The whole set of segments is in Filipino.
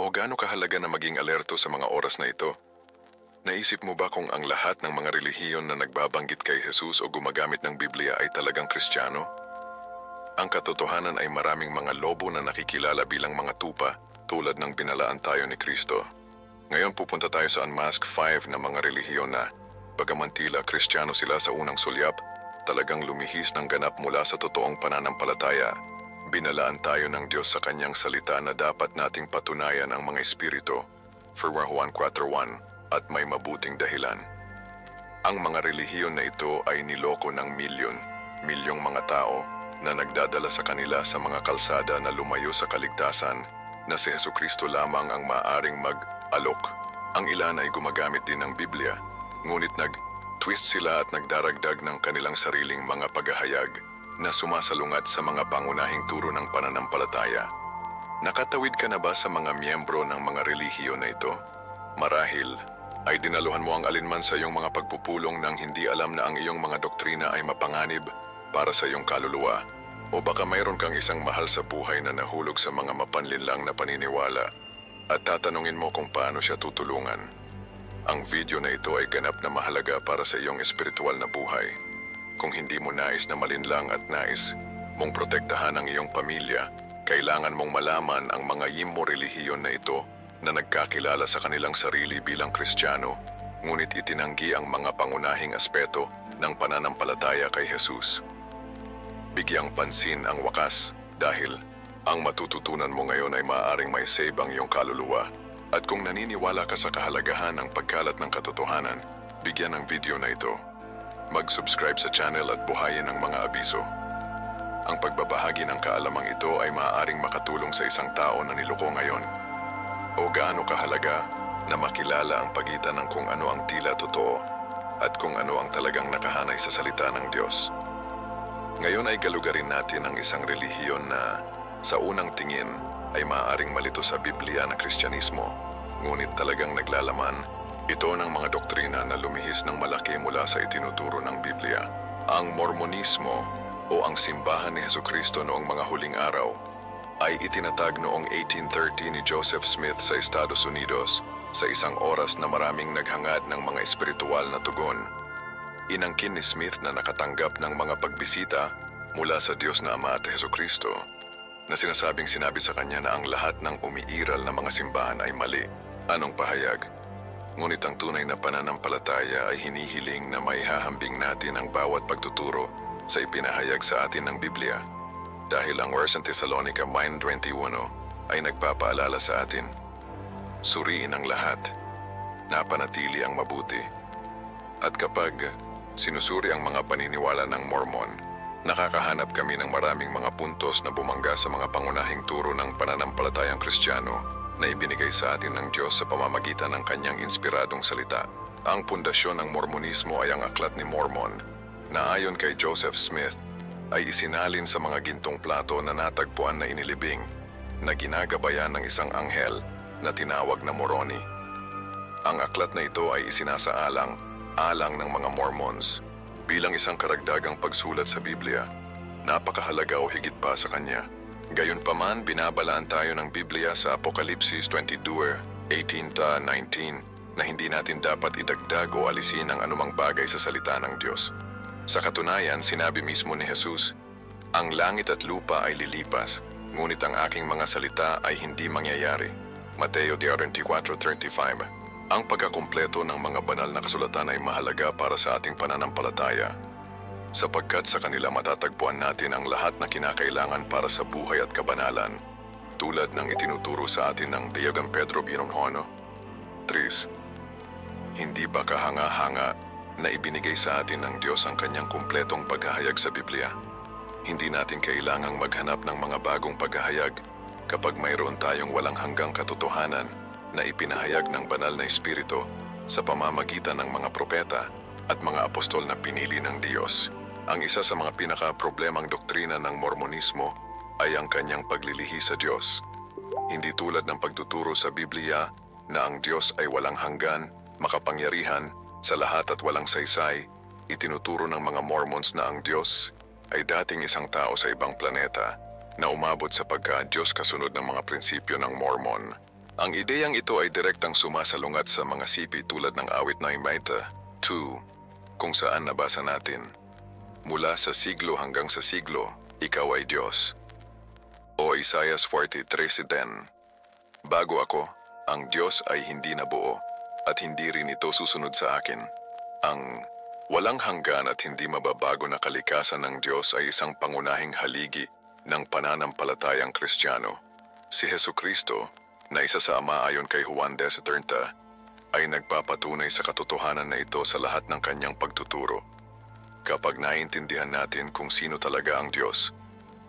O gaano kahalaga na maging alerto sa mga oras na ito? Naisip mo ba kung ang lahat ng mga relihiyon na nagbabanggit kay Jesus o gumagamit ng Biblia ay talagang Kristiyano? Ang katotohanan ay maraming mga lobo na nakikilala bilang mga tupa tulad ng binalaan tayo ni Kristo. Ngayon pupunta tayo sa Unmask 5 na mga relihiyon na, bagaman tila Kristiyano sila sa unang sulyap, talagang lumihis ng ganap mula sa totoong pananampalataya. Binalaan tayo ng Diyos sa kanyang salita na dapat nating patunayan ang mga espiritu, 1 Juan 4:1, at may mabuting dahilan. Ang mga relihiyon na ito ay niloko ng milyong mga tao na nagdadala sa kanila sa mga kalsada na lumayo sa kaligtasan na si Jesucristo lamang ang maaaring mag-alok. Ang ilan ay gumagamit din ng Biblia, ngunit nag-twist sila at nagdaragdag ng kanilang sariling mga paghahayag na sumasalungat sa mga pangunahing turo ng pananampalataya. Nakatawid ka na ba sa mga miyembro ng mga relihiyon na ito? Marahil ay dinaluhan mo ang alinman sa iyong mga pagpupulong nang hindi alam na ang iyong mga doktrina ay mapanganib para sa iyong kaluluwa. O baka mayroon kang isang mahal sa buhay na nahulog sa mga mapanlinlang na paniniwala at tatanungin mo kung paano siya tutulungan. Ang video na ito ay ganap na mahalaga para sa iyong espiritual na buhay. Kung hindi mo nais na malinlang at nais mong protektahan ang iyong pamilya, kailangan mong malaman ang mga yimmo relihiyon na ito na nagkakilala sa kanilang sarili bilang Kristiyano, ngunit itinanggi ang mga pangunahing aspeto ng pananampalataya kay Jesus. Bigyang pansin ang wakas dahil ang matututunan mo ngayon ay maaaring may save ang iyong kaluluwa. At kung naniniwala ka sa kahalagahan ng pagkalat ng katotohanan, bigyan ng video na ito. Mag-subscribe sa channel at buhayin ang mga abiso. Ang pagbabahagi ng kaalamang ito ay maaaring makatulong sa isang tao na niloko ngayon. O gaano kahalaga na makilala ang pagitan ng kung ano ang tila totoo at kung ano ang talagang nakahanay sa salita ng Diyos. Ngayon ay galugarin natin ang isang relihiyon na sa unang tingin ay maaaring malito sa Biblia na Kristyanismo, ngunit talagang naglalaman ito ng mga doktrina na lumihis ng malaki mula sa itinuturo ng Biblia. Ang Mormonismo o ang simbahan ni Jesucristo noong mga huling araw ay itinatag noong 1830 ni Joseph Smith sa Estados Unidos sa isang oras na maraming naghangad ng mga espiritual na tugon. Inangkin ni Smith na nakatanggap ng mga pagbisita mula sa Diyos na Ama at Jesucristo na sinasabing sinabi sa kanya na ang lahat ng umiiral na mga simbahan ay mali. Anong pahayag? Ngunit ang tunay na pananampalataya ay hinihiling na maihahambing natin ang bawat pagtuturo sa ipinahayag sa atin ng Biblia. Dahil ang 1 Thessalonica 1:21 ay nagpapaalala sa atin, suriin ang lahat, napanatili ang mabuti. At kapag sinusuri ang mga paniniwala ng Mormon, nakakahanap kami ng maraming mga puntos na bumangga sa mga pangunahing turo ng pananampalatayang Kristiyano na ibinigay sa atin ng Diyos sa pamamagitan ng kanyang inspiradong salita. Ang pundasyon ng Mormonismo ay ang Aklat ni Mormon, na ayon kay Joseph Smith, ay isinalin sa mga gintong plato na natagpuan na inilibing, na ginagabayan ng isang anghel na tinawag na Moroni. Ang aklat na ito ay isinasaalang-alang ng mga Mormons bilang isang karagdagang pagsulat sa Biblia, napakahalaga o higit pa sa kanya. Gayunpaman, binabalaan tayo ng Biblia sa Apokalipsis 22:18-19 na hindi natin dapat idagdag o alisin ang anumang bagay sa salita ng Diyos. Sa katunayan, sinabi mismo ni Jesus, ang langit at lupa ay lilipas, ngunit ang aking mga salita ay hindi mangyayari. Mateo 24:35. Ang pagkakumpleto ng mga banal na kasulatan ay mahalaga para sa ating pananampalataya, sapagkat sa kanila matatagpuan natin ang lahat na kinakailangan para sa buhay at kabanalan, tulad ng itinuturo sa atin ng Biyagang Pedro Binonhono. 3. Hindi ba kahanga-hanga na ibinigay sa atin ng Diyos ang kanyang kumpletong paghahayag sa Biblia? Hindi natin kailangang maghanap ng mga bagong paghahayag kapag mayroon tayong walang hanggang katotohanan na ipinahayag ng banal na Espiritu sa pamamagitan ng mga propeta at mga apostol na pinili ng Diyos. Ang isa sa mga pinaka-problemang doktrina ng Mormonismo ay ang kanyang paglilihi sa Diyos. Hindi tulad ng pagtuturo sa Biblia na ang Diyos ay walang hanggan, makapangyarihan, sa lahat at walang saysay, itinuturo ng mga Mormons na ang Diyos ay dating isang tao sa ibang planeta na umabot sa pagka-Diyos kasunod ng mga prinsipyo ng Mormon. Ang ideyang ito ay direktang sumasalungat sa mga sipi tulad ng awit na Imaita 2, kung saan nabasa natin, mula sa siglo hanggang sa siglo, ikaw ay Diyos. O Isaiah 43:10, bago ako, ang Diyos ay hindi nabuo at hindi rin ito susunod sa akin. Ang walang hanggan at hindi mababago na kalikasan ng Diyos ay isang pangunahing haligi ng pananampalatayang Kristiyano. Si Hesukristo, na isa sa Ama ayon kay Juan 10:30, ay nagpapatunay sa katotohanan na ito sa lahat ng kanyang pagtuturo. Kapag naiintindihan natin kung sino talaga ang Diyos,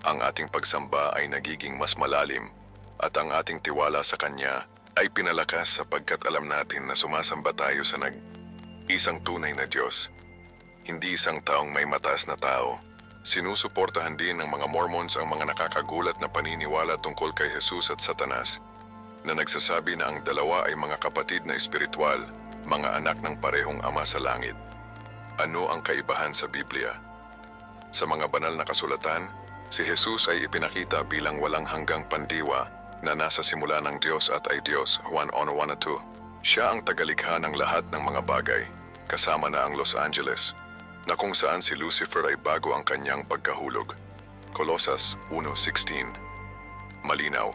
ang ating pagsamba ay nagiging mas malalim at ang ating tiwala sa Kanya ay pinalakas sapagkat alam natin na sumasamba tayo sa isang tunay na Diyos, hindi isang taong may mataas na tao. Sinusuportahan din ng mga Mormons ang mga nakakagulat na paniniwala tungkol kay Jesus at Satanas, na nagsasabi na ang dalawa ay mga kapatid na espiritual, mga anak ng parehong Ama sa langit. Ano ang kaibahan sa Biblia? Sa mga banal na kasulatan, si Jesus ay ipinakita bilang walang hanggang pandiwa na nasa simula ng Diyos at ay Diyos, Juan 1:1-2. Siya ang tagalikha ng lahat ng mga bagay, kasama na ang Los Angeles, na kung saan si Lucifer ay bago ang kanyang pagkahulog. Colosas 1:16. Malinaw.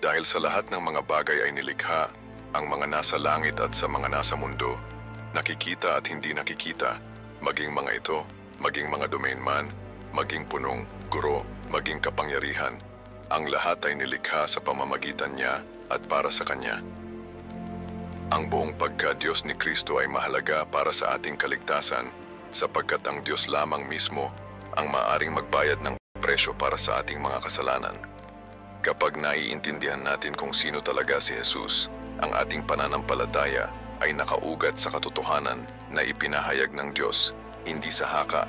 Dahil sa lahat ng mga bagay ay nilikha, ang mga nasa langit at sa mga nasa mundo, nakikita at hindi nakikita, maging mga ito, maging mga domain man, maging punong, guro, maging kapangyarihan, ang lahat ay nilikha sa pamamagitan niya at para sa Kanya. Ang buong pagka-Diyos ni Kristo ay mahalaga para sa ating kaligtasan, sapagkat ang Diyos lamang mismo ang maaaring magbayad ng presyo para sa ating mga kasalanan. Kapag naiintindihan natin kung sino talaga si Jesus, ang ating pananampalataya ay nakaugat sa katotohanan na ipinahayag ng Diyos, hindi sa haka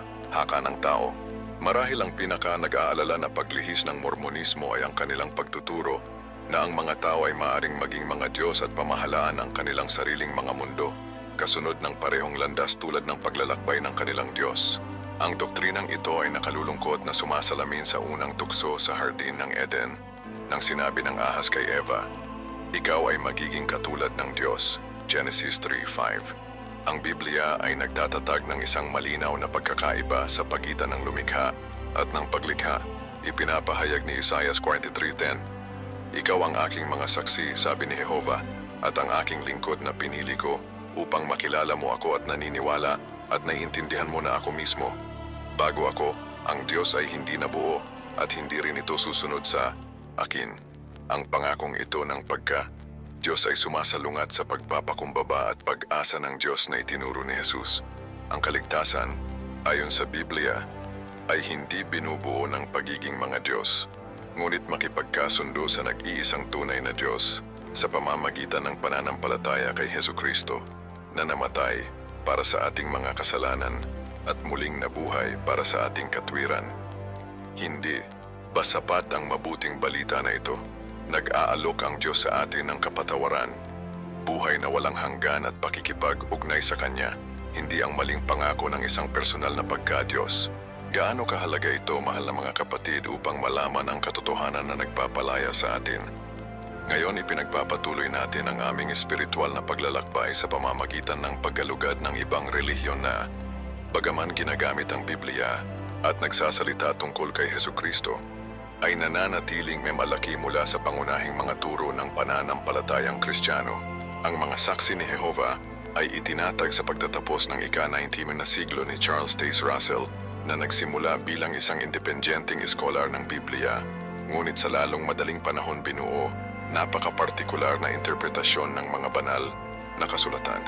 ng tao. Marahil ang pinaka-nag-aalala na paglihis ng Mormonismo ay ang kanilang pagtuturo na ang mga tao ay maaaring maging mga Diyos at pamahalaan ang kanilang sariling mga mundo, kasunod ng parehong landas tulad ng paglalakbay ng kanilang Diyos. Ang doktrinang ito ay nakalulungkot na sumasalamin sa unang tukso sa Hardin ng Eden, nang sinabi ng ahas kay Eva, "Ikaw ay magiging katulad ng Diyos." Genesis 3:5. Ang Biblia ay nagtatatag ng isang malinaw na pagkakaiba sa pagitan ng lumikha at ng paglikha. Ipinapahayag ni Isaiah 43:10, "Ikaw ang aking mga saksi," sabi ni Jehovah, "at ang aking lingkod na pinili ko upang makilala mo ako at naniniwala at naiintindihan mo na ako mismo. Bago ako, ang Diyos ay hindi nabuo at hindi rin ito susunod sa akin." Ang pangakong ito ng Diyos ay sumasalungat sa pagpapakumbaba at pag-asa ng Diyos na itinuro ni Jesus. Ang kaligtasan, ayon sa Biblia, ay hindi binubuo ng pagiging mga Diyos, ngunit makipagkasundo sa nag-iisang tunay na Diyos sa pamamagitan ng pananampalataya kay Hesukristo na namatay para sa ating mga kasalanan at muling nabuhay para sa ating katwiran. Hindi ba sapat ang mabuting balita na ito? Nag-aalok ang Diyos sa atin ng kapatawaran, buhay na walang hanggan at pakikipag-ugnay sa Kanya, hindi ang maling pangako ng isang personal na pagka-Diyos. Gaano kahalaga ito, mahal na mga kapatid, upang malaman ang katotohanan na nagpapalaya sa atin. Ngayon ipinagpapatuloy natin ang aming espiritual na paglalakbay sa pamamagitan ng paggalugad ng ibang relihiyon na, bagaman ginagamit ang Biblia at nagsasalita tungkol kay Hesukristo, ay nananatiling may malaki mula sa pangunahing mga turo ng pananampalatayang Kristiyano. Ang mga saksi ni Jehovah ay itinatag sa pagtatapos ng ika-19 na siglo ni Charles Taze Russell na nagsimula bilang isang independyenteng eskolar ng Biblia, ngunit sa lalong madaling panahon binuo, napaka-partikular na interpretasyon ng mga banal na kasulatan.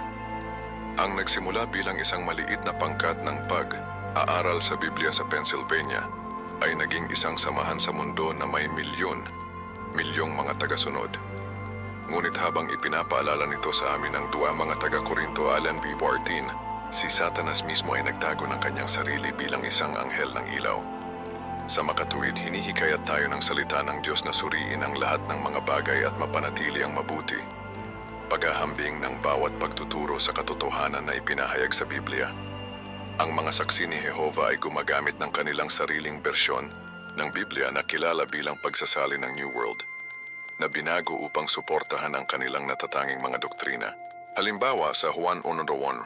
Ang nagsimula bilang isang maliit na pangkat ng pag-aaral sa Biblia sa Pennsylvania, ay naging isang samahan sa mundo na may milyong mga tagasunod. Ngunit habang ipinapaalala nito sa amin ang dua mga taga-Korinto Allen B. Bartin, si Satanas mismo ay nagtago ng kanyang sarili bilang isang anghel ng ilaw. Sa makatuwid, hinihikayat tayo ng salita ng Diyos na suriin ang lahat ng mga bagay at mapanatili ang mabuti. Paghahambing ng bawat pagtuturo sa katotohanan na ipinahayag sa Biblia. Ang mga saksi ni Jehovah ay gumagamit ng kanilang sariling bersyon ng Biblia na kilala bilang pagsasali ng New World. na binago upang suportahan ang kanilang natatanging mga doktrina. Halimbawa sa Juan 1:1,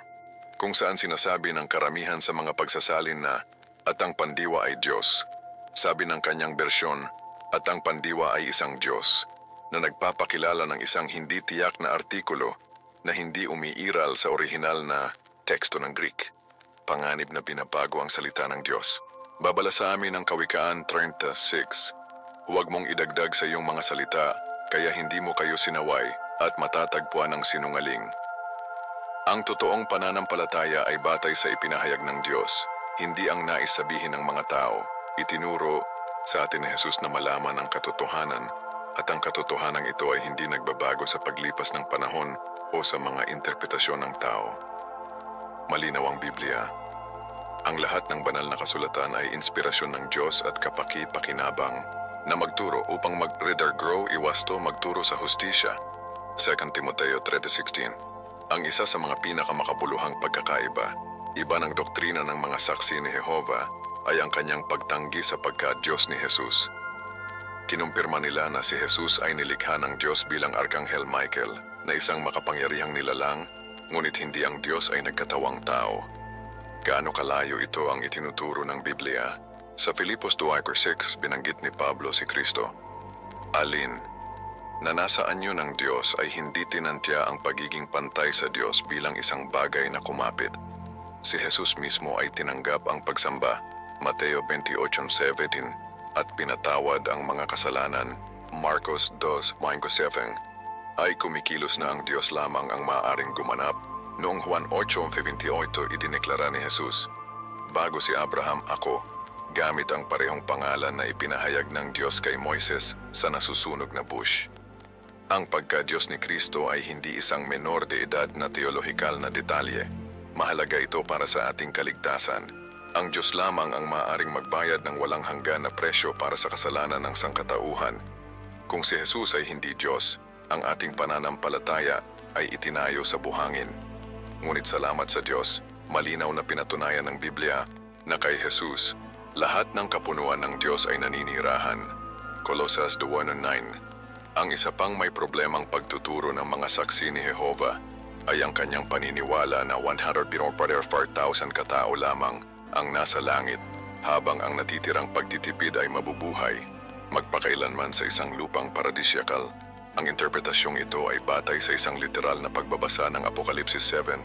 kung saan sinasabi ng karamihan sa mga pagsasalin na at ang pandiwa ay Diyos. Sabi ng kanyang bersyon, at ang pandiwa ay isang Diyos, na nagpapakilala ng isang hindi tiyak na artikulo na hindi umiiral sa orihinal na teksto ng Greek. Panganib na binabago ang salita ng Diyos. Babala sa amin ang Kawikaan 36. Huwag mong idagdag sa iyong mga salita, kaya hindi mo kayo sinaway at matatagpuan ng sinungaling. Ang totoong pananampalataya ay batay sa ipinahayag ng Diyos, hindi ang nais sabihin ng mga tao. Itinuro sa atin ni Jesus na malaman ang katotohanan at ang katotohanan ito ay hindi nagbabago sa paglipas ng panahon o sa mga interpretasyon ng tao. Malinaw ang Biblia. Ang lahat ng banal na kasulatan ay inspirasyon ng Diyos at kapaki-pakinabang na magturo upang mag-reader grow, iwasto, magturo sa hustisya. 2 Timoteo 3:16. Ang isa sa mga pinakamakabuluhang pagkakaiba, iba ng doktrina ng mga saksi ni Jehovah, ay ang kanyang pagtanggi sa pagka-Diyos ni Jesus. Kinumpirma nila na si Jesus ay nilikha ng Diyos bilang Arkanghel Michael, na isang makapangyarihang nilalang, ngunit hindi ang Diyos ay nagkatawang tao. Gaano kalayo ito ang itinuturo ng Biblia? Sa Filipos 2:6, binanggit ni Pablo si Kristo. Alin, na nasa anyo ng Diyos ay hindi tinantya ang pagiging pantay sa Diyos bilang isang bagay na kumapit. Si Jesus mismo ay tinanggap ang pagsamba, Mateo 28:17, at pinatawad ang mga kasalanan, Marcos 2:7. Ay kumikilos na ang Diyos lamang ang maaaring gumanap. Noong Juan 8:28 idineklara ni Jesus, bago si Abraham ako, gamit ang parehong pangalan na ipinahayag ng Diyos kay Moises sa nasusunog na bush. Ang pagka-Diyos ni Kristo ay hindi isang menor de edad na teolohikal na detalye. Mahalaga ito para sa ating kaligtasan. Ang Diyos lamang ang maaaring magbayad ng walang hanggan na presyo para sa kasalanan ng sangkatauhan. Kung si Jesus ay hindi Diyos, ang ating pananampalataya ay itinayo sa buhangin. Ngunit salamat sa Diyos, malinaw na pinatunayan ng Biblia na kay Jesus, lahat ng kapunuan ng Diyos ay naninirahan. Colosas 2:9. Ang isa pang may problemang pagtuturo ng mga saksi ni Jehovah ay ang kanyang paniniwala na 144,000 katao lamang ang nasa langit, habang ang natitirang pagtitipid ay mabubuhay, magpakailanman sa isang lupang paradisyakal. Ang interpretasyong ito ay batay sa isang literal na pagbabasa ng Apokalipsis 7,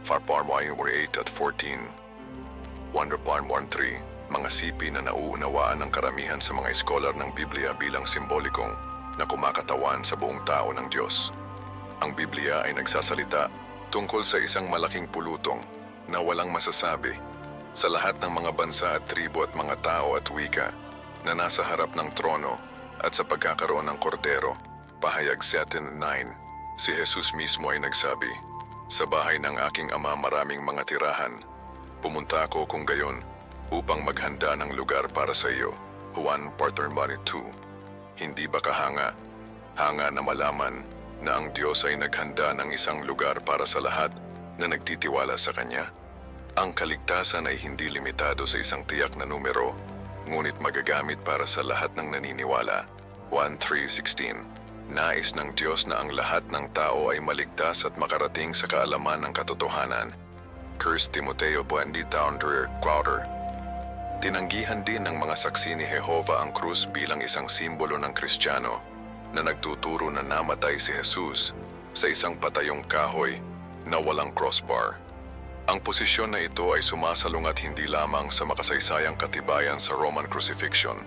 Farpar 8-14, Wonderplan 1:3, mga sipi na nauunawaan ng karamihan sa mga eskolar ng Biblia bilang simbolikong na kumakatawan sa buong tao ng Diyos. Ang Biblia ay nagsasalita tungkol sa isang malaking pulutong na walang masasabi sa lahat ng mga bansa at tribo at mga tao at wika na nasa harap ng trono at sa pagkakaroon ng kordero. Pahayag 7:9. Si Jesus mismo ay nagsabi, sa bahay ng aking ama maraming mga tirahan. Pumunta ako kung gayon upang maghanda ng lugar para sa iyo. Juan 4:2. Hindi ba kahanga? Hanga na malaman na ang Diyos ay naghanda ng isang lugar para sa lahat na nagtitiwala sa Kanya. Ang kaligtasan ay hindi limitado sa isang tiyak na numero, ngunit magagamit para sa lahat ng naniniwala. 1:3-16. Nais ng Diyos na ang lahat ng tao ay maligtas at makarating sa kaalaman ng katotohanan. 1 Timoteo 20:4. Tinanggihan din ng mga saksi ni Jehovah ang krus bilang isang simbolo ng Kristiyano na nagtuturo na namatay si Jesus sa isang patayong kahoy na walang crossbar. Ang posisyon na ito ay sumasalungat hindi lamang sa makasaysayang katibayan sa Roman crucifixion,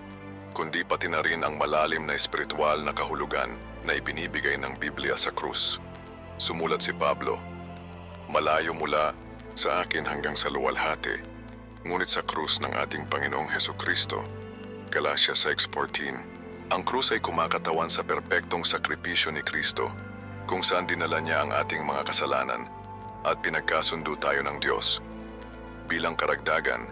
kundi pati na rin ang malalim na espiritual na kahulugan na ibinibigay ng Biblia sa krus. Sumulat si Pablo, malayo mula sa akin hanggang sa luwalhati, ngunit sa krus ng ating Panginoong Hesukristo. Galatia 6:14. Ang krus ay kumakatawan sa perpektong sakripisyo ni Kristo, kung saan dinala niya ang ating mga kasalanan at pinagkasundo tayo ng Diyos. Bilang karagdagan,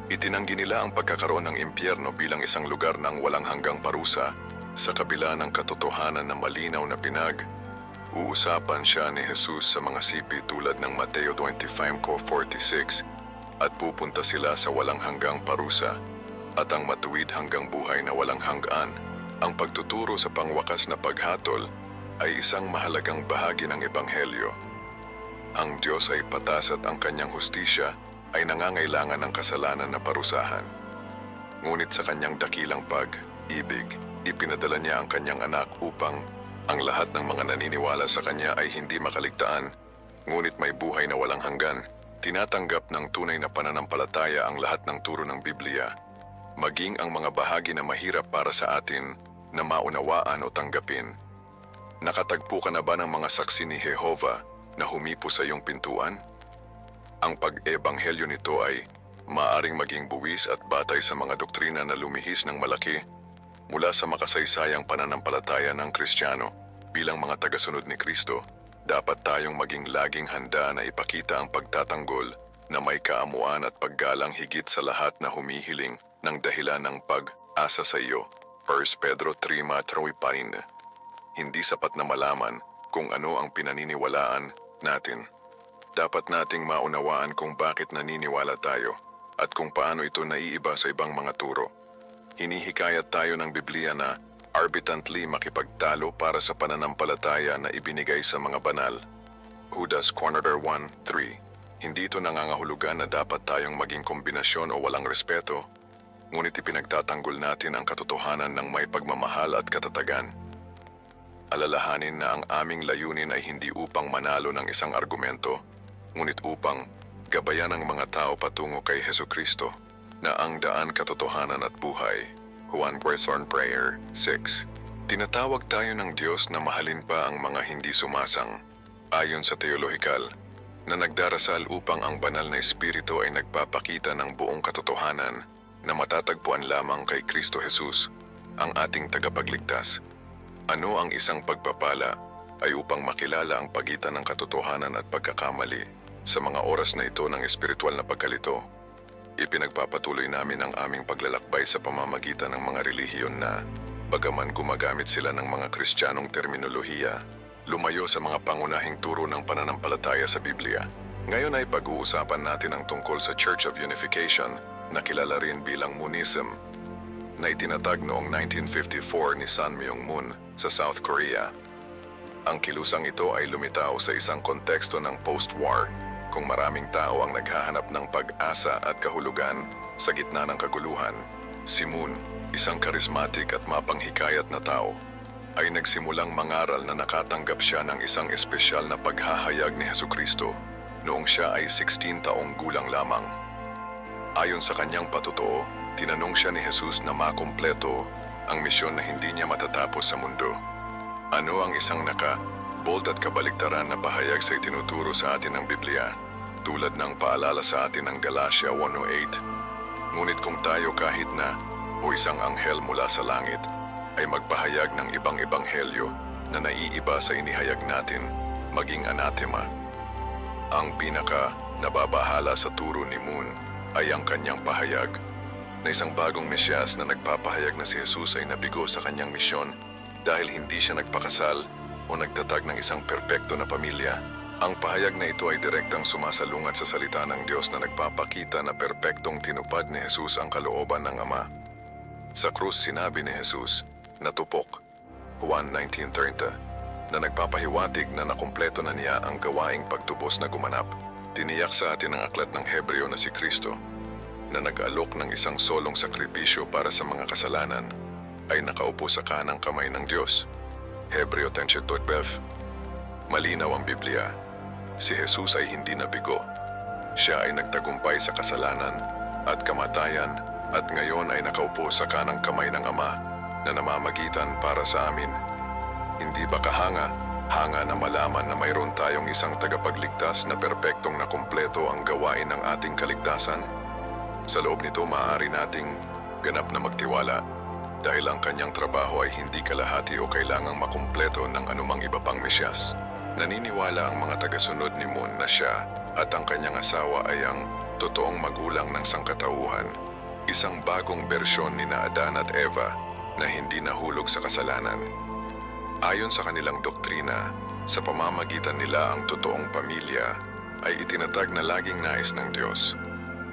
itinanggi nila ang pagkakaroon ng impyerno bilang isang lugar ng walang hanggang parusa sa kabila ng katotohanan na malinaw na uusapan siya ni Jesus sa mga sipi tulad ng Mateo 25:46, at pupunta sila sa walang hanggang parusa at ang matuwid hanggang buhay na walang hanggan. Ang pagtuturo sa pangwakas na paghatol ay isang mahalagang bahagi ng Ebanghelyo. Ang Diyos ay patas at ang kanyang hustisya ay nangangailangan ng kasalanan na parusahan. Ngunit sa kanyang dakilang pag-ibig, ipinadala niya ang kanyang anak upang ang lahat ng mga naniniwala sa kanya ay hindi makaligtaan, ngunit may buhay na walang hanggan. Tinatanggap ng tunay na pananampalataya ang lahat ng turo ng Biblia, maging ang mga bahagi na mahirap para sa atin na maunawaan o tanggapin. Nakatagpo ka na ba ng mga saksi ni Jehovah na humipo sa iyong pintuan? Ang pag-ebanghelyo nito ay maaring maging buwis at batay sa mga doktrina na lumihis ng malaki mula sa makasaysayang pananampalataya ng Kristiyano. Bilang mga tagasunod ni Kristo, dapat tayong maging laging handa na ipakita ang pagtatanggol na may kaamuan at paggalang higit sa lahat na humihiling ng dahilan ng pag-asa sa iyo. 1 Pedro 3:3. Hindi sapat na malaman kung ano ang pinaniniwalaan natin. Dapat nating maunawaan kung bakit naniniwala tayo at kung paano ito naiiba sa ibang mga turo. Hinihikayat tayo ng Biblia na arbitantly makipagtalo para sa pananampalataya na ibinigay sa mga banal. Judas 1:3. Hindi ito nangangahulugan na dapat tayong maging kombinasyon o walang respeto, ngunit ipinagtatanggol natin ang katotohanan ng may pagmamahal at katatagan. Alalahanin na ang aming layunin ay hindi upang manalo ng isang argumento, ngunit upang gabayan ang mga tao patungo kay Hesukristo na ang daan, katotohanan at buhay. Juan Person Prayer 6. Tinatawag tayo ng Diyos na mahalin pa ang mga hindi sumasang, ayon sa teolohikal, na nagdarasal upang ang banal na espiritu ay nagpapakita ng buong katotohanan na matatagpuan lamang kay Kristo Jesus, ang ating tagapagligtas. Ano ang isang pagpapala ay upang makilala ang pagitan ng katotohanan at pagkakamali sa mga oras na ito ng espiritual na pagkalito. Ipinagpapatuloy namin ang aming paglalakbay sa pamamagitan ng mga relihiyon na, bagaman gumagamit sila ng mga Kristiyanong terminolohiya, lumayo sa mga pangunahing turo ng pananampalataya sa Biblia. Ngayon ay pag-uusapan natin ang tungkol sa Church of Unification, na kilala rin bilang Moonism, na itinatag noong 1954 ni Sun Myung Moon sa South Korea. Ang kilusang ito ay lumitaw sa isang konteksto ng post-war, kung maraming tao ang naghahanap ng pag-asa at kahulugan sa gitna ng kaguluhan. Si Moon, isang karismatik at mapanghikayat na tao, ay nagsimulang mangaral na nakatanggap siya ng isang espesyal na paghahayag ni Hesukristo noong siya ay 16 taong gulang lamang. Ayon sa kanyang patutuo, tinanong siya ni Jesus na makumpleto ang misyon na hindi niya matatapos sa mundo. Ano ang isang bold at kabaligtaran na pahayag sa itinuturo sa atin ng Biblia, tulad ng paalala sa atin ng Galatia 1:8. Ngunit kung tayo kahit na o isang anghel mula sa langit ay magpahayag ng ibang ebanghelyo na naiiba sa inihayag natin, maging anathema. Ang pinaka nababahala sa turo ni Moon ay ang kanyang pahayag na isang bagong Mesyas na nagpapahayag na si Jesus ay nabigo sa kanyang misyon dahil hindi siya nagpakasal o nagtatag ng isang perpekto na pamilya. Ang pahayag na ito ay direktang sumasalungat sa salita ng Diyos na nagpapakita na perpektong tinupad ni Jesus ang kalooban ng Ama. Sa krus sinabi ni Jesus, natupok, Juan 19:30, na nagpapahiwatig na nakumpleto na niya ang gawaing pagtubos na gumanap. Tiniyak sa atin ang aklat ng Hebreo na si Kristo, na nag-alok ng isang solong sakripisyo para sa mga kasalanan, ay nakaupo sa kanang kamay ng Diyos. Hebreo 10:12. Malinaw ang Biblia. Si Jesus ay hindi nabigo. Siya ay nagtagumpay sa kasalanan at kamatayan at ngayon ay nakaupo sa kanang kamay ng Ama na namamagitan para sa amin. Hindi ba hanga na malaman na mayroon tayong isang tagapagligtas na perpektong nakumpleto ang gawain ng ating kaligtasan? Sa loob nito maaari nating ganap na magtiwala dahil ang kanyang trabaho ay hindi kalahati o kailangang makumpleto ng anumang iba pang Mesyas. Naniniwala ang mga tagasunod ni Moon na siya at ang kanyang asawa ay ang totoong magulang ng sangkatauhan, isang bagong bersyon ni Adan at Eva na hindi nahulog sa kasalanan. Ayon sa kanilang doktrina, sa pamamagitan nila ang totoong pamilya ay itinatag na laging nais ng Diyos.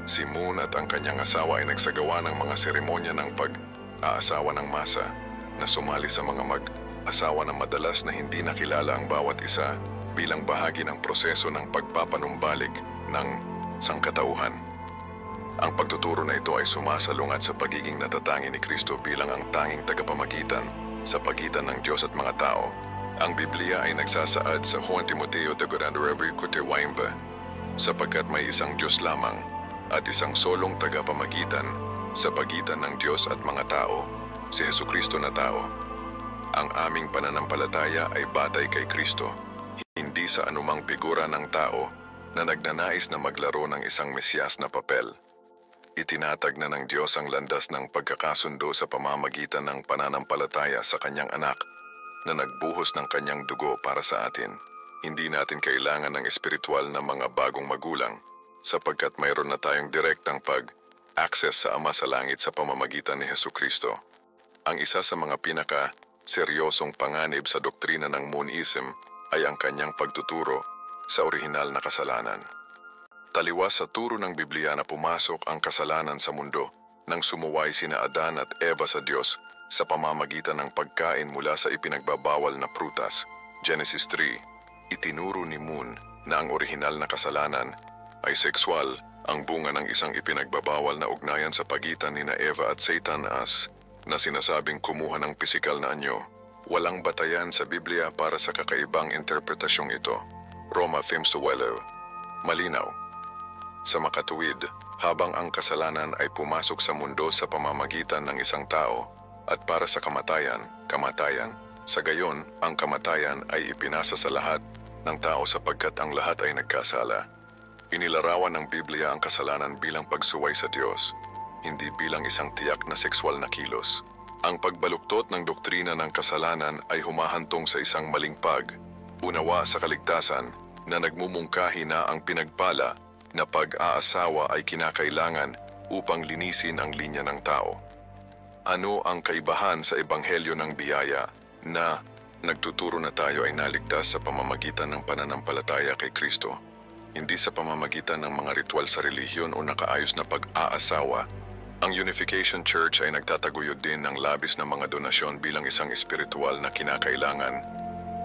Si Moon at ang kanyang asawa ay nagsagawa ng mga seremonya ng pag-aasawa ng masa na sumali sa mga mag-asawa na madalas na hindi nakilala ang bawat isa bilang bahagi ng proseso ng pagpapanumbalik ng sangkatauhan. Ang pagtuturo na ito ay sumasalungat sa pagiging natatangi ni Kristo bilang ang tanging tagapamagitan sa pagitan ng Diyos at mga tao. Ang Biblia ay nagsasaad sa Juan Timoteo de Gorandorevi Kutewaimba sapagkat may isang Diyos lamang at isang solong tagapamagitan sa pagitan ng Diyos at mga tao, si Jesucristo na tao. Ang aming pananampalataya ay batay kay Kristo, hindi sa anumang figura ng tao na nagnanais na maglaro ng isang Mesiyas na papel. Itinatag na ng Diyos ang landas ng pagkakasundo sa pamamagitan ng pananampalataya sa Kanyang anak na nagbuhos ng Kanyang dugo para sa atin. Hindi natin kailangan ng espiritual na mga bagong magulang sapagkat mayroon na tayong direktang pag-access sa Ama sa Langit sa pamamagitan ni Jesucristo. Ang isa sa mga pinaka-seryosong panganib sa doktrina ng Monism ay ang kanyang pagtuturo sa orihinal na kasalanan. Taliwas sa turo ng Biblia na pumasok ang kasalanan sa mundo nang sumuway sina Adan at Eva sa Diyos sa pamamagitan ng pagkain mula sa ipinagbabawal na prutas. Genesis 3, itinuro ni Moon na ang orihinal na kasalanan ay sexual, ang bunga ng isang ipinagbabawal na ugnayan sa pagitan ni Eva at Satan na sinasabing kumuha ng pisikal na anyo. Walang batayan sa Biblia para sa kakaibang interpretasyong ito. Roma 5:12. Malinaw. Sa makatuwid, habang ang kasalanan ay pumasok sa mundo sa pamamagitan ng isang tao at para sa kamatayan, sa gayon, ang kamatayan ay ipinasa sa lahat ng tao sapagkat ang lahat ay nagkasala. Inilarawan ng Biblia ang kasalanan bilang pagsuway sa Diyos, hindi bilang isang tiyak na sexual na kilos. Ang pagbaluktot ng doktrina ng kasalanan ay humahantong sa isang maling unawa sa kaligtasan na nagmumungkahi na ang pinagpala na pag-aasawa ay kinakailangan upang linisin ang linya ng tao. Ano ang kaibahan sa ebanghelyo ng biyaya na nagtuturo na tayo ay naligtas sa pamamagitan ng pananampalataya kay Kristo, hindi sa pamamagitan ng mga ritual sa relihiyon o nakaayos na pag-aasawa? Ang Unification Church ay nagtataguyod din ng labis na mga donasyon bilang isang espiritual na kinakailangan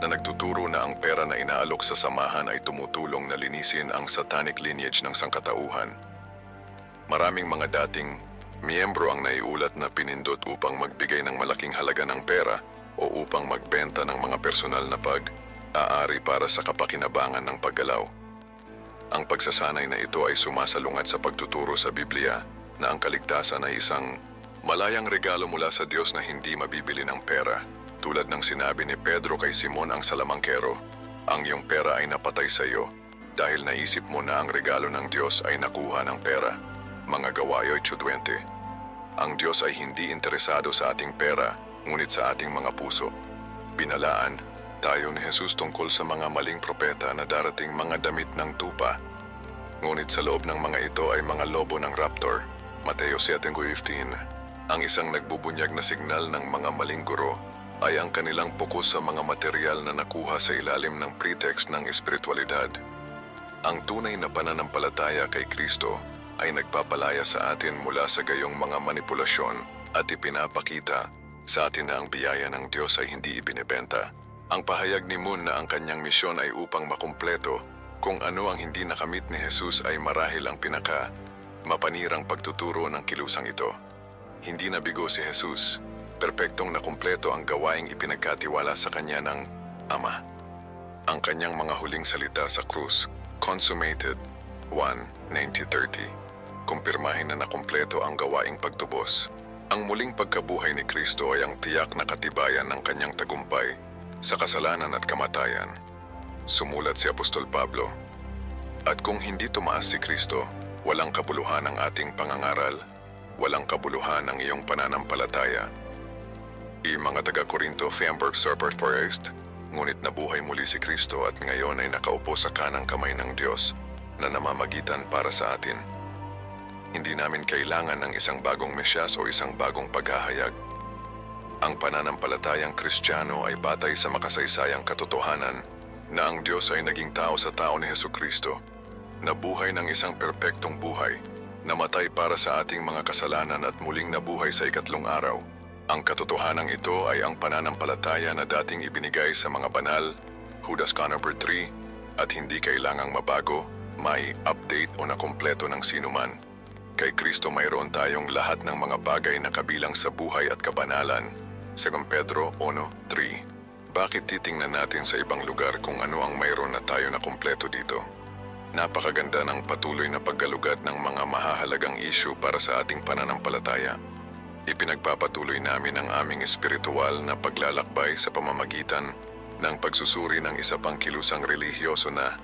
na nagtuturo na ang pera na inaalok sa samahan ay tumutulong na linisin ang satanic lineage ng sangkatauhan. Maraming mga dating miyembro ang naiulat na pinindot upang magbigay ng malaking halaga ng pera o upang magbenta ng mga personal na pag-aari para sa kapakinabangan ng paggalaw. Ang pagsasanay na ito ay sumasalungat sa pagtuturo sa Biblia na ang kaligtasan ay isang malayang regalo mula sa Diyos na hindi mabibili ng pera. Tulad ng sinabi ni Pedro kay Simon ang salamangkero, ang iyong pera ay napatay sa iyo dahil naisip mo na ang regalo ng Diyos ay nakuha ng pera. Mga Gawa 8:20. Ang Diyos ay hindi interesado sa ating pera, ngunit sa ating mga puso. Binalaan tayo ni Jesus tungkol sa mga maling propeta na darating mga damit ng tupa. Ngunit sa loob ng mga ito ay mga lobo ng raptor. Mateo 7:15. Ang isang nagbubunyag na signal ng mga maling guro ay ang kanilang pokus sa mga material na nakuha sa ilalim ng pretext ng espiritualidad. Ang tunay na pananampalataya kay Kristo ay nagpapalaya sa atin mula sa gayong mga manipulasyon at ipinapakita sa atin na ang biyaya ng Diyos ay hindi ibinebenta. Ang pahayag ni Moon na ang kanyang misyon ay upang makumpleto kung ano ang hindi nakamit ni Jesus ay marahil ang mapanirang pagtuturo ng kilusang ito. Hindi nabigo si Jesus. Perpektong nakumpleto ang gawaing ipinagkatiwala sa kanya ng Ama. Ang kanyang mga huling salita sa krus, consummated, 1:90-30. Kumpirmahin na nakumpleto ang gawaing pagtubos. Ang muling pagkabuhay ni Kristo ay ang tiyak na katibayan ng kanyang tagumpay sa kasalanan at kamatayan. Sumulat si Apostol Pablo, at kung hindi tumaas si Kristo, walang kabuluhan ang ating pangangaral, walang kabuluhan ang iyong pananampalataya. Mga taga-Korinto, Femberg Serpert Forest, ngunit nabuhay muli si Kristo at ngayon ay nakaupo sa kanang kamay ng Diyos na namamagitan para sa atin. Hindi namin kailangan ng isang bagong Mesyas o isang bagong paghahayag. Ang pananampalatayang Kristiyano ay batay sa makasaysayang katotohanan na ang Diyos ay naging tao sa tao ni Jesucristo, na buhay ng isang perpektong buhay, namatay para sa ating mga kasalanan at muling nabuhay sa ikatlong araw. Ang katotohanan ito ay ang pananampalataya na dating ibinigay sa mga banal, Judas Canopper 3, at hindi kailangang mabago, may update o nakumpleto ng sinuman. Kay Kristo mayroon tayong lahat ng mga bagay na kabilang sa buhay at kabanalan. 2 Pedro 1:3. Bakit titingnan natin sa ibang lugar kung ano ang mayroon na tayo na kumpleto dito? Napakaganda ng patuloy na paggalugad ng mga mahahalagang issue para sa ating pananampalataya. Ipinagpapatuloy namin ang aming espiritual na paglalakbay sa pamamagitan ng pagsusuri ng isa pang kilusang relihiyoso na,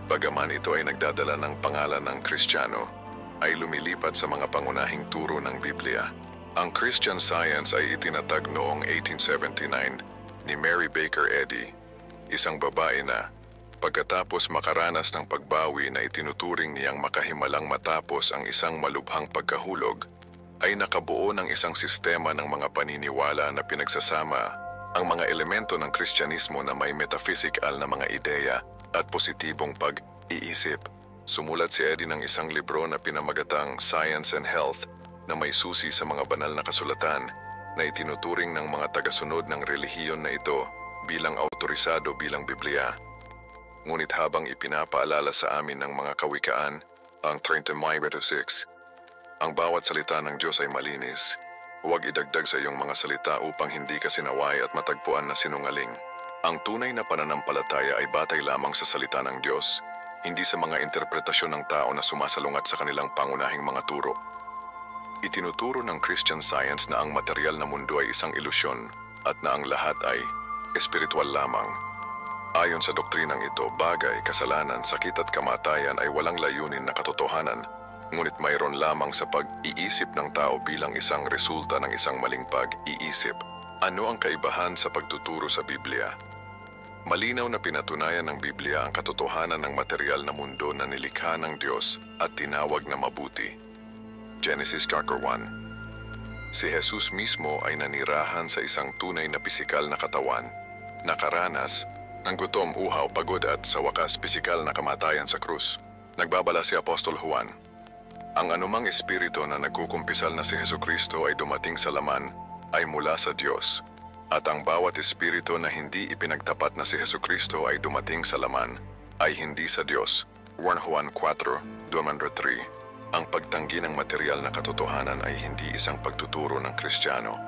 bagaman ito ay nagdadala ng pangalan ng Kristiyano, ay lumilipat sa mga pangunahing turo ng Biblia. Ang Christian Science ay itinatag noong 1879 ni Mary Baker Eddy, isang babae na, pagkatapos makaranas ng pagbawi na itinuturing niyang makahimalang matapos ang isang malubhang pagkahulog, ay nakabuo ng isang sistema ng mga paniniwala na pinagsasama ang mga elemento ng Kristyanismo na may metaphysical na mga ideya at positibong pag-iisip. Sumulat si Eddy ng isang libro na pinamagatang Science and Health na may susi sa mga banal na kasulatan na itinuturing ng mga tagasunod ng relihiyon na ito bilang autorisado bilang Biblia. Ngunit habang ipinapaalala sa amin ng mga kawikaan, ang 30 Mayo 6, ang bawat salita ng Diyos ay malinis. Huwag idagdag sa iyong mga salita upang hindi ka sinaway at matagpuan na sinungaling. Ang tunay na pananampalataya ay batay lamang sa salita ng Diyos, hindi sa mga interpretasyon ng tao na sumasalungat sa kanilang pangunahing mga turo. Itinuturo ng Christian Science na ang material na mundo ay isang ilusyon at na ang lahat ay espiritual lamang. Ayon sa doktrinang ito, bagay, kasalanan, sakit at kamatayan ay walang layunin na katotohanan, ngunit mayroon lamang sa pag-iisip ng tao bilang isang resulta ng isang maling pag-iisip. Ano ang kaibahan sa pagtuturo sa Biblia? Malinaw na pinatunayan ng Biblia ang katotohanan ng material na mundo na nilikha ng Diyos at tinawag na mabuti. Genesis chapter 1. Si Jesus mismo ay nanirahan sa isang tunay na pisikal na katawan, nakaranas ng gutom, uhaw, pagod at sa wakas pisikal na kamatayan sa krus. Nagbabala si Apostol Juan, ang anumang espiritu na nagkukumpisal na si Jesucristo ay dumating sa laman ay mula sa Diyos. At ang bawat espiritu na hindi ipinagtapat na si Jesucristo ay dumating sa laman ay hindi sa Diyos. 1 Juan 4:2-3. Ang pagtanggi ng material na katotohanan ay hindi isang pagtuturo ng Kristiyano.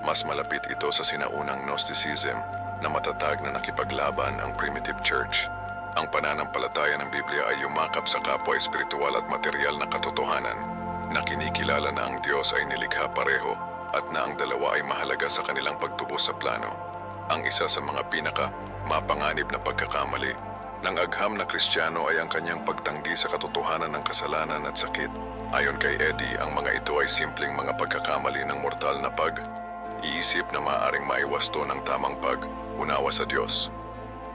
Mas malapit ito sa sinaunang Gnosticism na matatag na nakipaglaban ang primitive church. Ang pananampalataya ng Biblia ay yumakap sa kapwa espiritual at material na katotohanan na kinikilala na ang Diyos ay nilikha pareho at na ang dalawa ay mahalaga sa kanilang pagtubos sa plano. Ang isa sa mga pinaka-mapanganib na pagkakamali ng agham na Kristiyano ay ang kanyang pagtanggi sa katotohanan ng kasalanan at sakit. Ayon kay Eddy, ang mga ito ay simpleng mga pagkakamali ng mortal na pag-iisip na maaaring maiwasto ng tamang pag-unawa sa Diyos.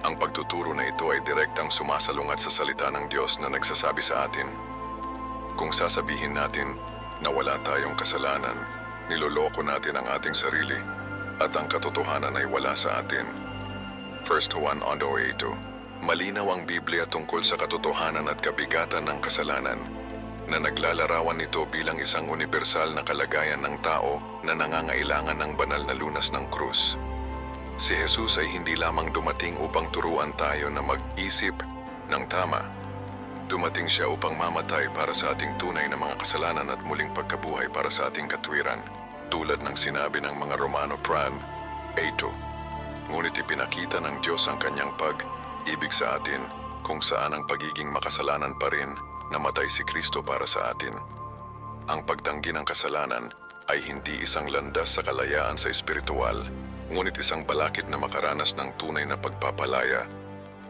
Ang pagtuturo na ito ay direktang sumasalungat sa salita ng Diyos na nagsasabi sa atin, kung sasabihin natin na wala tayong kasalanan, niloloko natin ang ating sarili at ang katotohanan ay wala sa atin. 1 Juan 1:8. Malinaw ang Biblia tungkol sa katotohanan at kabigatan ng kasalanan na naglalarawan nito bilang isang universal na kalagayan ng tao na nangangailangan ng banal na lunas ng krus. Si Jesus ay hindi lamang dumating upang turuan tayo na mag-isip ng tama. Dumating siya upang mamatay para sa ating tunay na mga kasalanan at muling pagkabuhay para sa ating katwiran, tulad ng sinabi ng mga Romano 8. Ngunit ipinakita ng Diyos ang kanyang pag-ibig sa atin kung saan ang pagiging makasalanan pa rin namatay si Kristo para sa atin. Ang pagtanggi ng kasalanan ay hindi isang landas sa kalayaan sa espiritual, ngunit isang balakid na makaranas ng tunay na pagpapalaya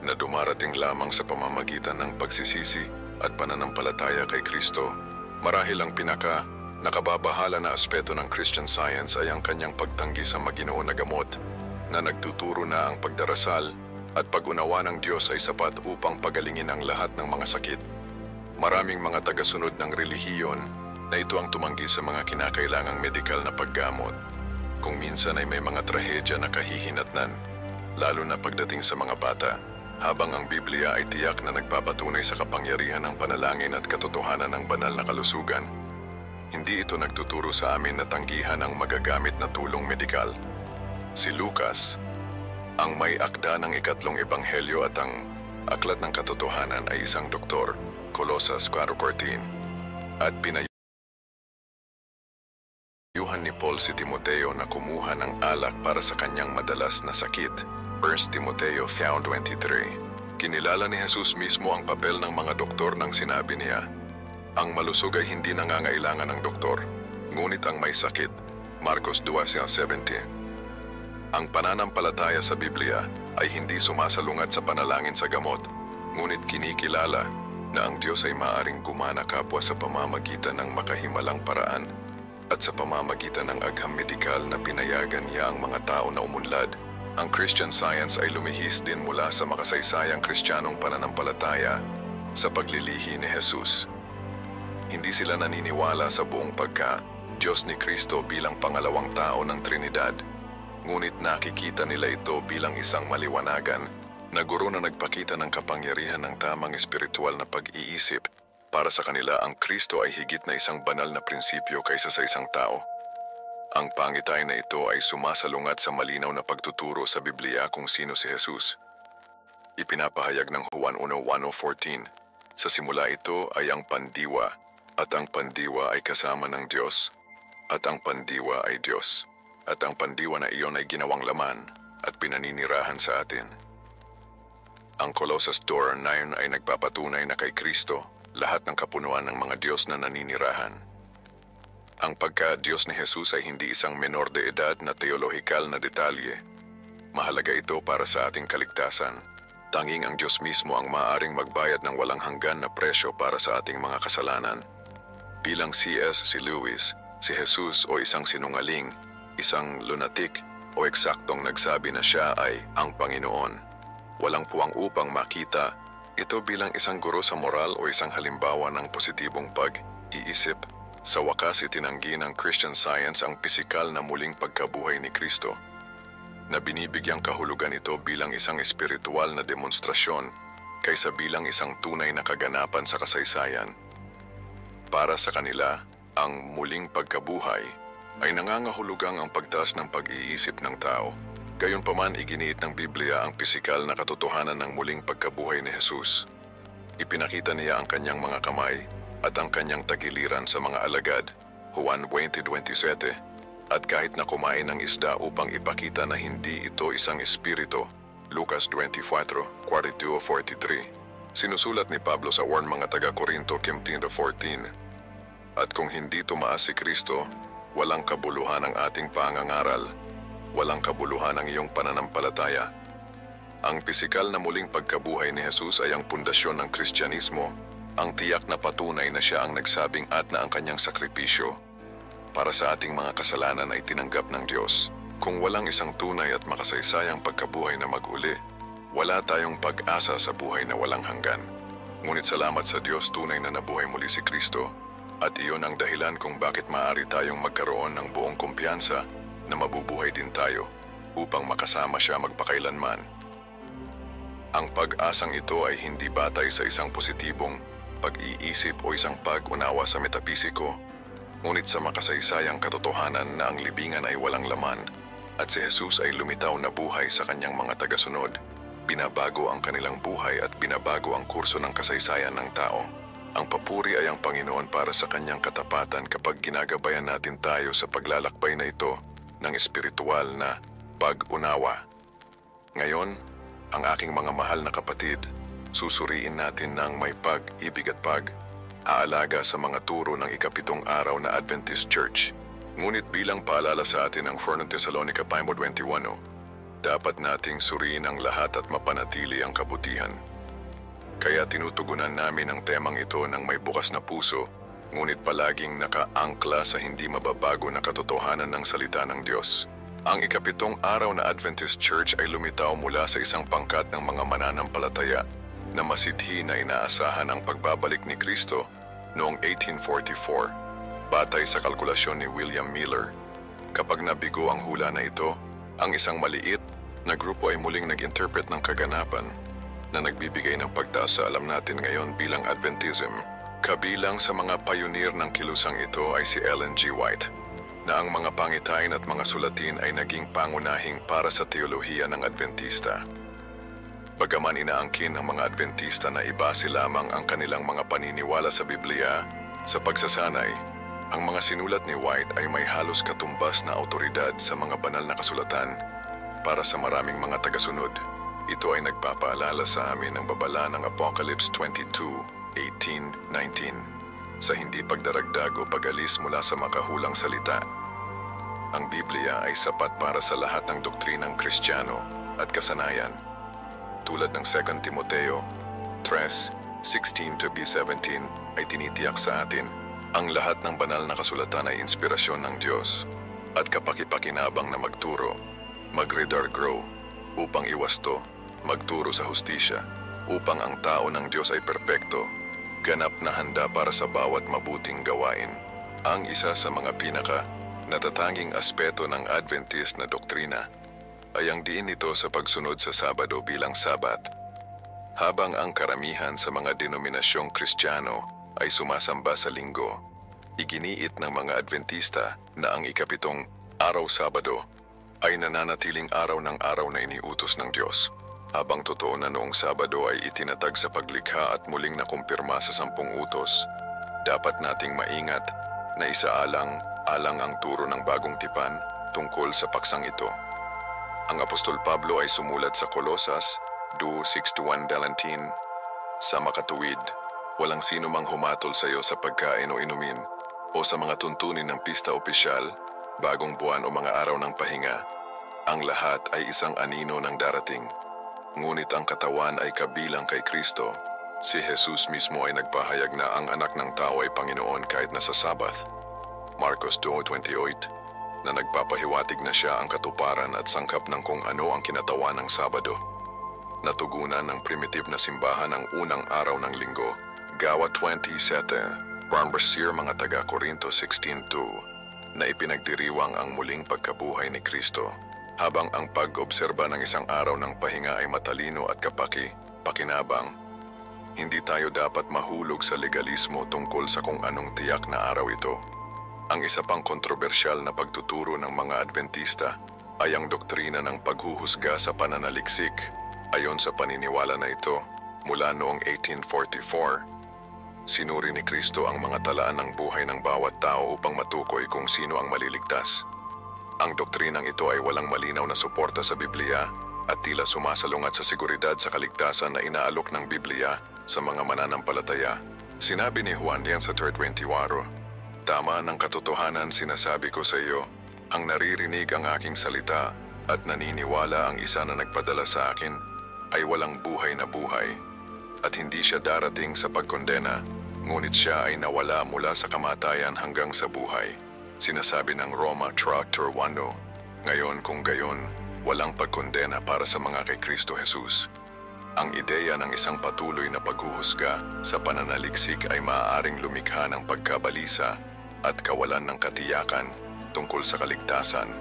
na dumarating lamang sa pamamagitan ng pagsisisi at pananampalataya kay Kristo. Marahil ang nakababahala na aspeto ng Christian Science ay ang kanyang pagtanggi sa Maginoo na gamot na nagtuturo na ang pagdarasal at pag-unawa ng Diyos ay sapat upang pagalingin ang lahat ng mga sakit. Maraming mga tagasunod ng relihiyon na ito ang tumanggi sa mga kinakailangang medikal na paggamot. Kung minsan ay may mga trahedya na kahihinatnan, lalo na pagdating sa mga bata, habang ang Biblia ay tiyak na nagpapatunay sa kapangyarihan ng panalangin at katotohanan ng banal na kalusugan. Hindi ito nagtuturo sa amin na tanggihan ang magagamit na tulong medikal. Si Lucas, ang may akda ng ikatlong ebanghelyo at ang aklat ng katotohanan ay isang doktor, Colosas 4:14, at pinayuhan ni Paul si Timoteo na kumuha ng alak para sa kanyang madalas na sakit, 1 Timoteo 5:23. Kinilala ni Jesus mismo ang papel ng mga doktor nang sinabi niya, ang malusog ay hindi nangangailangan ng doktor, ngunit ang may sakit, Marcos 2:17. Ang pananampalataya sa Biblia ay hindi sumasalungat sa panalangin sa gamot, ngunit kinikilala na ang Diyos ay maaaring gumana kapwa sa pamamagitan ng makahimalang paraan at sa pamamagitan ng agham medikal na pinayagan niya ang mga tao na umunlad. Ang Christian Science ay lumihis din mula sa makasaysayang Kristiyanong pananampalataya sa paglilihi ni Jesus. Hindi sila naniniwala sa buong pagka-Diyos ni Kristo bilang pangalawang tao ng Trinidad, ngunit nakikita nila ito bilang isang maliwanagan na guro na nagpakita ng kapangyarihan ng tamang espiritual na pag-iisip. Para sa kanila, ang Kristo ay higit na isang banal na prinsipyo kaysa sa isang tao. Ang pangitain na ito ay sumasalungat sa malinaw na pagtuturo sa Biblia kung sino si Jesus. Ipinapahayag ng Juan 1:14, sa simula ito ay ang pandiwa, at ang pandiwa ay kasama ng Diyos, at ang pandiwa ay Diyos. At ang pandiwa na iyon ay ginawang laman at pinaninirahan sa atin. Ang Colossus 2:9 ay nagpapatunay na kay Kristo, lahat ng kapunuan ng mga Diyos na naninirahan. Ang pagka-Diyos ni Jesus ay hindi isang menor de edad na teolohikal na detalye. Mahalaga ito para sa ating kaligtasan. Tanging ang Diyos mismo ang maaaring magbayad ng walang hanggan na presyo para sa ating mga kasalanan. Bilang C.S. Lewis, si Jesus o isang sinungaling, isang lunatic o eksaktong nagsabi na siya ay ang Panginoon. Walang puwang upang makita ito bilang isang guro sa moral o isang halimbawa ng positibong pag-iisip. Sa wakas, itinanggi ng Christian Science ang pisikal na muling pagkabuhay ni Kristo, na binibigyang kahulugan ito bilang isang espiritual na demonstrasyon kaysa bilang isang tunay na kaganapan sa kasaysayan. Para sa kanila, ang muling pagkabuhay ay nangangahulugang ang pagtaas ng pag-iisip ng tao. Gayunpaman, iginiit ng Biblia ang pisikal na katotohanan ng muling pagkabuhay ni Jesus. Ipinakita niya ang kanyang mga kamay at ang kanyang tagiliran sa mga alagad, Juan 20:27, at kahit na kumain ng isda upang ipakita na hindi ito isang espiritu, Lucas 24:42-43. Sinusulat ni Pablo sa mga taga-Korinto 15:14, at kung hindi tumaas si Kristo, walang kabuluhan ang ating pangangaral, walang kabuluhan ang iyong pananampalataya. Ang pisikal na muling pagkabuhay ni Jesus ay ang pundasyon ng Kristyanismo, ang tiyak na patunay na siya ang nagsabing at na ang kanyang sakripisyo para sa ating mga kasalanan ay tinanggap ng Diyos. Kung walang isang tunay at makasaysayang pagkabuhay na mag-uli, wala tayong pag-asa sa buhay na walang hanggan. Ngunit salamat sa Diyos, tunay na nabuhay muli si Kristo. At iyon ang dahilan kung bakit maaari tayong magkaroon ng buong kumpiyansa na mabubuhay din tayo upang makasama siya magpakailanman. Ang pag-asang ito ay hindi batay sa isang positibong pag-iisip o isang pag-unawa sa metapisiko, ngunit sa makasaysayang katotohanan na ang libingan ay walang laman at si Jesus ay lumitaw na buhay sa kanyang mga tagasunod. Binabago ang kanilang buhay at binabago ang kurso ng kasaysayan ng tao. Ang papuri ay ang Panginoon para sa kanyang katapatan kapag ginagabayan natin tayo sa paglalakbay na ito ng espiritual na pag-unawa. Ngayon, ang aking mga mahal na kapatid, susuriin natin ng may pag-ibig at pag-aalaga sa mga turo ng ikapitong araw na Adventist Church. Ngunit bilang paalala sa atin ng 1 Thessalonica 5:21, dapat nating suriin ang lahat at mapanatili ang kabutihan. Kaya tinutugunan namin ang temang ito ng may bukas na puso, ngunit palaging nakaangkla sa hindi mababago na katotohanan ng salita ng Diyos. Ang ikapitong araw na Adventist Church ay lumitaw mula sa isang pangkat ng mga mananampalataya na masidhi na inaasahan ang pagbabalik ni Kristo noong 1844, batay sa kalkulasyon ni William Miller. Kapag nabigo ang hula na ito, ang isang maliit na grupo ay muling nag-interpret ng kaganapan na nagbibigay ng pagtaas sa alam natin ngayon bilang Adventism. Kabilang sa mga pioneer ng kilusang ito ay si Ellen G. White, na ang mga pangitain at mga sulatin ay naging pangunahing para sa teolohiya ng Adventista. Bagaman inaangkin ng mga Adventista na ibase lamang ang kanilang mga paniniwala sa Biblia, sa pagsasanay, ang mga sinulat ni White ay may halos katumbas na autoridad sa mga banal na kasulatan para sa maraming mga tagasunod. Ito ay nagpapaalala sa amin ng babala ng Apocalypse 22:18-19 sa hindi pagdaragdag o pag-alis mula sa makahulang salita. Ang Biblia ay sapat para sa lahat ng doktrinang Kristiyano at kasanayan. Tulad ng 2 Timoteo 3:16-17 ay tinitiyak sa atin, ang lahat ng banal na kasulatan ay inspirasyon ng Diyos at kapakipakinabang na magturo, mag-redargrow, upang iwasto, magturo sa hustisya, upang ang tao ng Diyos ay perpekto, ganap na handa para sa bawat mabuting gawain. Ang isa sa mga natatanging aspeto ng Adventist na doktrina ay ang diin nito sa pagsunod sa Sabado bilang Sabat. Habang ang karamihan sa mga denominasyong Kristiyano ay sumasamba sa Linggo, iginiit ng mga Adventista na ang ikapitong araw Sabado ay nananatiling araw ng araw na iniutos ng Diyos. Habang totoo na noong Sabado ay itinatag sa paglikha at muling nakumpirma sa 10 utos, dapat nating maingat na isaalang-alang ang turo ng bagong tipan tungkol sa paksang ito. Ang Apostol Pablo ay sumulat sa Kolosas 2:6-19, sa makatuwid, walang sino mang humatol sa iyo sa pagkain o inumin o sa mga tuntunin ng pista opisyal, bagong buwan o mga araw ng pahinga. Ang lahat ay isang anino ng darating. Ngunit ang katawan ay kabilang kay Kristo. Si Jesus mismo ay nagpahayag na ang anak ng tao ay Panginoon kahit na sa Sabath. Marcos 2:28, na nagpapahiwatig na siya ang katuparan at sangkap ng kung ano ang kinatawan ng Sabado. Natugunan ng primitive na simbahan ang unang araw ng linggo, Gawa 27, Brambasir mga taga-Korinto 16:2, na ipinagdiriwang ang muling pagkabuhay ni Kristo. Habang ang pag-obserba ng isang araw ng pahinga ay matalino at pakinabang, hindi tayo dapat mahulog sa legalismo tungkol sa kung anong tiyak na araw ito. Ang isa pang kontrobersyal na pagtuturo ng mga Adventista ay ang doktrina ng paghuhusga sa pananaliksik. Ayon sa paniniwala na ito, mula noong 1844, sinuri ni Kristo ang mga talaan ng buhay ng bawat tao upang matukoy kung sino ang maliligtas. Ang doktrinang ito ay walang malinaw na suporta sa Biblia at tila sumasalungat sa seguridad sa kaligtasan na inaalok ng Biblia sa mga mananampalataya. Sinabi ni Juan yan sa 3:24, "Tama ng katotohanan sinasabi ko sa iyo, ang naririnig ang aking salita at naniniwala ang isa na nagpadala sa akin ay walang buhay na buhay, at hindi siya darating sa pagkondena, ngunit siya ay nawala mula sa kamatayan hanggang sa buhay." Sinasabi ng Roma chapter 1, ngayon kung gayon, walang pagkondena para sa mga kay Kristo Jesus. Ang ideya ng isang patuloy na paghuhusga sa pananaliksik ay maaaring lumikha ng pagkabalisa at kawalan ng katiyakan tungkol sa kaligtasan.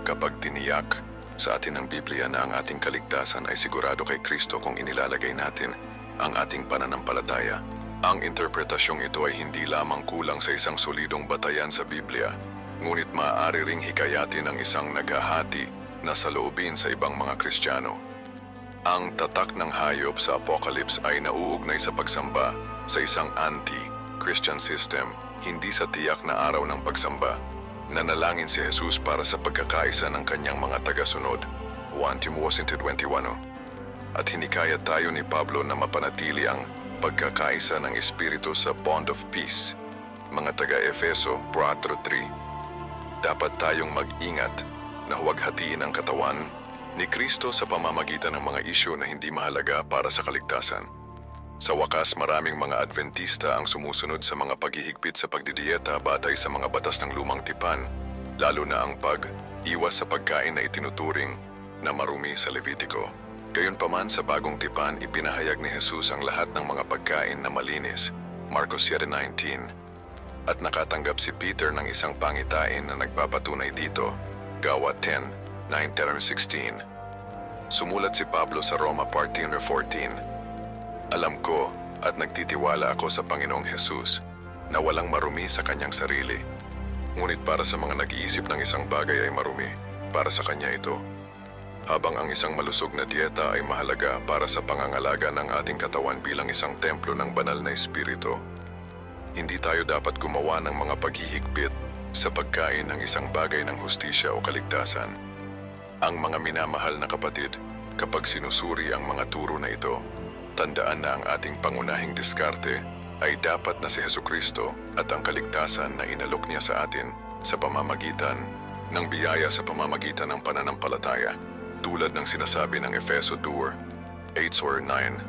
Kapag tiniyak sa atin ng Biblia na ang ating kaligtasan ay sigurado kay Kristo kung inilalagay natin ang ating pananampalataya, ang interpretasyong ito ay hindi lamang kulang sa isang solidong batayan sa Biblia, ngunit maaari ring hikayatin ng isang naghahati na saloobin sa ibang mga Kristiyano. Ang tatak ng hayop sa Apocalypse ay nauugnay sa pagsamba sa isang anti-Christian system, hindi sa tiyak na araw ng pagsamba. Nanalangin si Jesus para sa pagkakaisa ng kanyang mga tagasunod, 1 Timothy 21. At hinikayat tayo ni Pablo na mapanatili ang pagkakaisa ng Espiritu sa bond of peace. Mga taga-Efeso 4:3. Dapat tayong mag-ingat na huwag hatiin ang katawan ni Kristo sa pamamagitan ng mga isyu na hindi mahalaga para sa kaligtasan. Sa wakas, maraming mga Adventista ang sumusunod sa mga paghihigpit sa pagdidiyeta batay sa mga batas ng lumang tipan, lalo na ang pag-iwas sa pagkain na itinuturing na marumi sa Levitico. Gayunpaman sa bagong tipan, ipinahayag ni Jesus ang lahat ng mga pagkain na malinis, Marcos 7:19, at nakatanggap si Peter ng isang pangitain na nagpapatunay dito, Gawa 10:9-16. Sumulat si Pablo sa Roma 14:14, "Alam ko at nagtitiwala ako sa Panginoong Hesus na walang marumi sa kanyang sarili. Ngunit para sa mga nag-iisip ng isang bagay ay marumi, para sa kanya ito. Habang ang isang malusog na dieta ay mahalaga para sa pangangalaga ng ating katawan bilang isang templo ng banal na espiritu, hindi tayo dapat gumawa ng mga paghihigpit sa pagkain ng isang bagay ng hustisya o kaligtasan. Ang mga minamahal na kapatid, kapag sinusuri ang mga turo na ito, tandaan na ang ating pangunahing diskarte ay dapat na si Hesukristo at ang kaligtasan na inalok niya sa atin sa pamamagitan ng biyaya sa pamamagitan ng pananampalataya. Tulad ng sinasabi ng Efeso 2:8-9,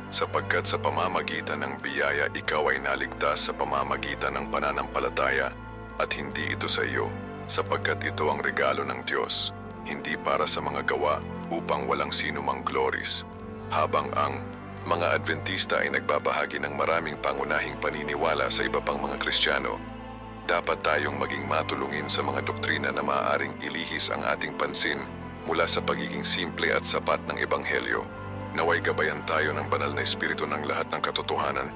sapagkat sa pamamagitan ng biyaya ikaw ay naligtas sa pamamagitan ng pananampalataya at hindi ito sa iyo, sapagkat ito ang regalo ng Diyos, hindi para sa mga gawa upang walang sino mang glories. Habang ang mga Adventista ay nagbabahagi ng maraming pangunahing paniniwala sa iba pang mga Kristiyano, dapat tayong maging matulungin sa mga doktrina na maaaring ilihis ang ating pansin mula sa pagiging simple at sapat ng Ebanghelyo. Naway gabayan tayo ng banal na espiritu ng lahat ng katotohanan